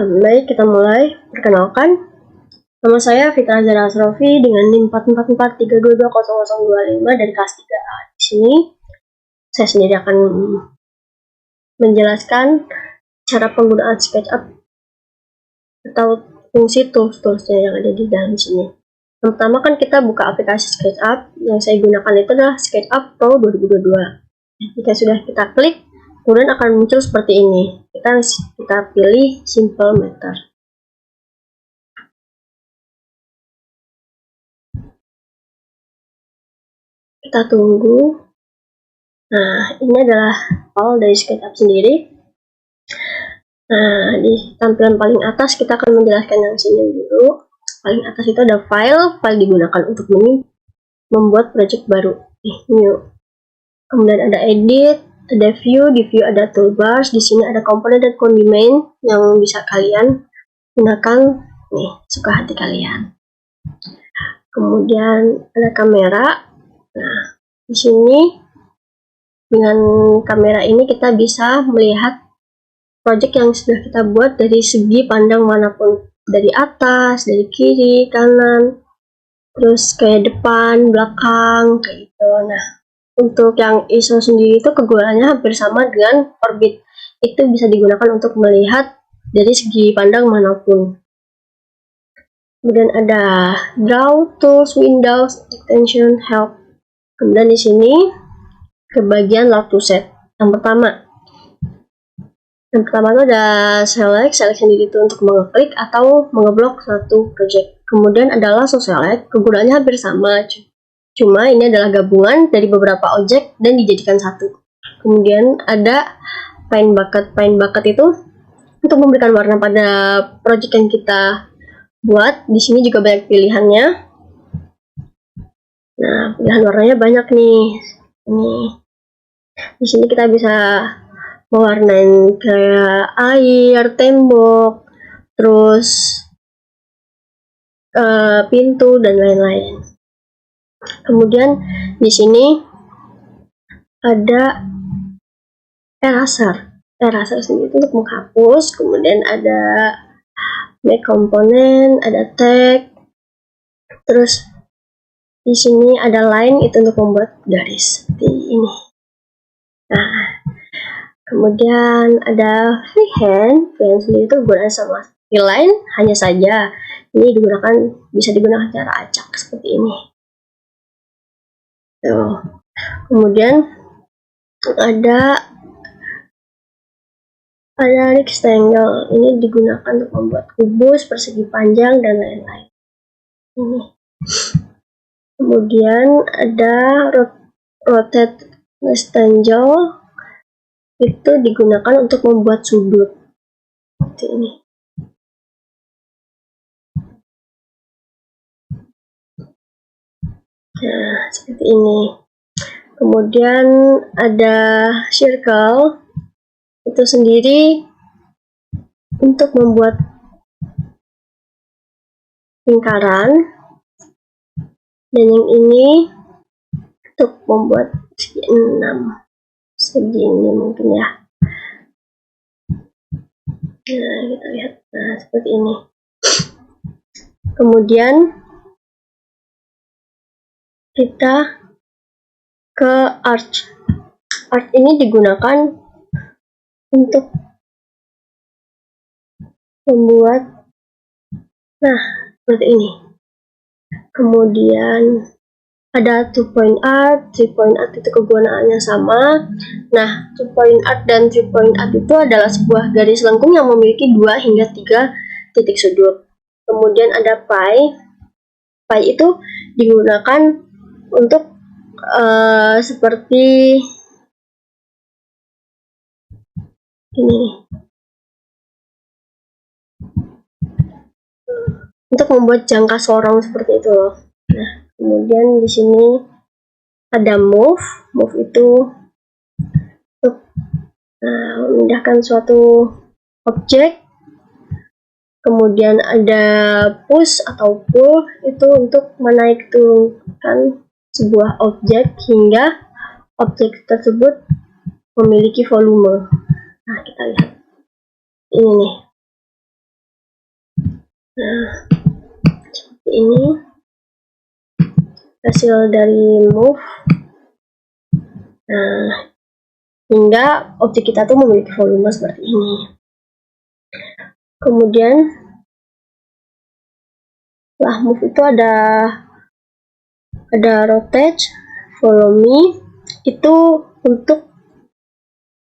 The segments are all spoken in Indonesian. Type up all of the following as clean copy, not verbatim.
Baik, kita mulai. Perkenalkan, nama saya Fitra Zahra Asrofi dengan NIM 444322025 dari kelas 3A. Di sini saya sendiri akan menjelaskan cara penggunaan SketchUp atau fungsi tools-toolsnya yang ada di dalam sini. Yang pertama kan kita buka aplikasi SketchUp. Yang saya gunakan itu adalah SketchUp Pro 2022. Jika sudah kita klik, kemudian akan muncul seperti ini. Kita pilih Simple Matter. Kita tunggu. Nah, ini adalah file dari SketchUp sendiri. Nah, di tampilan paling atas kita akan menjelaskan yang sini dulu. Paling atas itu ada file digunakan untuk membuat project baru. New. Kemudian ada edit, ada view, di view ada toolbars, di sini ada komponen dan kondimen yang bisa kalian gunakan suka hati kalian. Kemudian ada kamera. Nah, di sini dengan kamera ini kita bisa melihat project yang sudah kita buat dari segi pandang manapun, dari atas, dari kiri, kanan, terus kayak depan, belakang, kayak gitu. Nah, untuk yang ISO sendiri itu kegunaannya hampir sama dengan Orbit. Itu bisa digunakan untuk melihat dari segi pandang manapun. Kemudian ada Draw, Tools, Windows, Extension, Help. Kemudian di sini ke bagian Load to Set. Yang pertama itu ada Select sendiri itu untuk mengeklik atau mengeblok suatu project. Kemudian ada Lasso Select, kegunaannya hampir sama. Cuma ini adalah gabungan dari beberapa objek dan dijadikan satu. Kemudian ada Paint Bucket. Paint Bucket itu untuk memberikan warna pada project yang kita buat. Di sini juga banyak pilihannya. Nah, pilihan warnanya banyak nih. Di sini kita bisa mewarnain kayak air, tembok, terus pintu dan lain-lain. Kemudian di sini ada eraser sendiri untuk menghapus. Kemudian ada make komponen, ada tag, terus di sini ada line itu untuk membuat garis seperti ini. Nah, kemudian ada freehand sendiri itu gunanya sama line, hanya saja ini bisa digunakan cara acak seperti ini. Kemudian ada rectangle, ini digunakan untuk membuat kubus, persegi panjang dan lain-lain. Ini. Kemudian ada rotate rectangle, itu digunakan untuk membuat sudut seperti ini. Nah, seperti ini. Kemudian ada circle, itu sendiri untuk membuat lingkaran, dan yang ini untuk membuat segi 6, segini mungkin ya. Nah, kita lihat, seperti ini. Kemudian kita ke arch. Arch ini digunakan untuk membuat seperti ini. Kemudian ada 2-point art. 3-point art itu kegunaannya sama. Nah, 2-point art dan 3-point art itu adalah sebuah garis lengkung yang memiliki 2 hingga 3 titik sudut. Kemudian ada pie. Pie itu digunakan untuk seperti ini, untuk membuat jangka sorong seperti itu loh. Nah, kemudian di sini ada move itu untuk memindahkan suatu objek. Kemudian ada push atau pull, itu untuk menaik turunkan sebuah objek hingga objek tersebut memiliki volume. Nah, kita lihat ini nih. Nah, seperti ini hasil dari move. Nah, hingga objek kita tuh memiliki volume seperti ini. Kemudian setelah move itu ada rotate, volume, itu untuk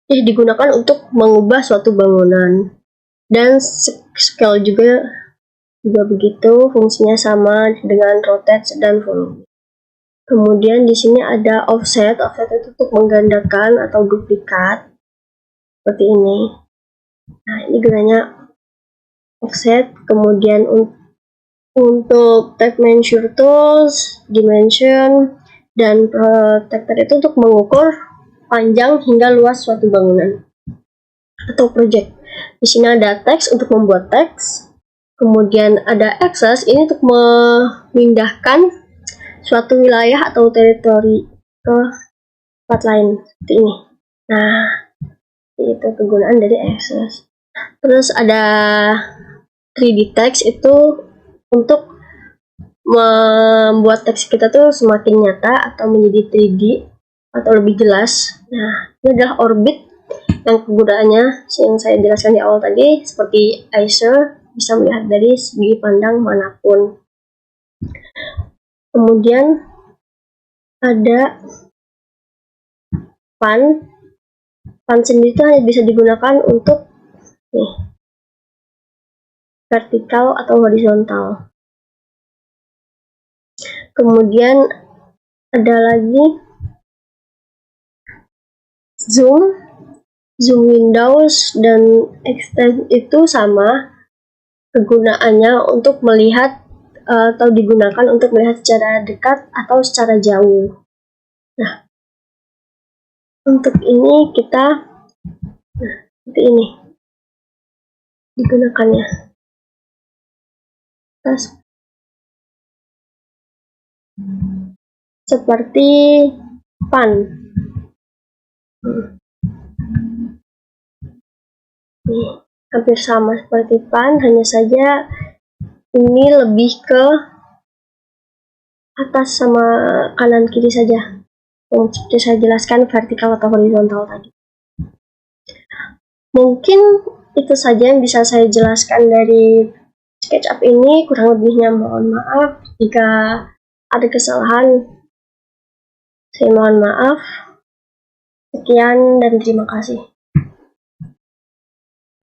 digunakan untuk mengubah suatu bangunan, dan scale juga begitu, fungsinya sama dengan rotate dan volume. Kemudian di sini ada offset. Offset itu untuk menggandakan atau duplikat seperti ini. Nah, ini gunanya offset. Kemudian untuk type measure tools, dimension, dan protector itu untuk mengukur panjang hingga luas suatu bangunan atau project. Di sini ada text untuk membuat teks. Kemudian ada access, ini untuk memindahkan suatu wilayah atau teritori ke tempat lain seperti ini. Nah, itu kegunaan dari access. Terus ada 3D text, itu untuk membuat teks kita tuh semakin nyata atau menjadi 3D atau lebih jelas. Nah, ini adalah orbit yang kegunaannya yang saya jelaskan di awal tadi, seperti ISO, bisa melihat dari segi pandang manapun. Kemudian ada pan. Pan sendiri itu hanya bisa digunakan untuk vertikal atau horizontal. Kemudian ada lagi zoom windows dan extend, itu sama kegunaannya untuk melihat atau digunakan untuk melihat secara dekat atau secara jauh. Nah, untuk ini kita seperti ini digunakannya. Seperti pan. Nih, hampir sama seperti pan, hanya saja ini lebih ke atas sama kanan kiri saja. Yang seperti saya jelaskan, vertikal atau horizontal tadi. Mungkin itu saja yang bisa saya jelaskan dari SketchUp ini. Kurang lebihnya mohon maaf. Jika ada kesalahan, saya mohon maaf. Sekian dan terima kasih.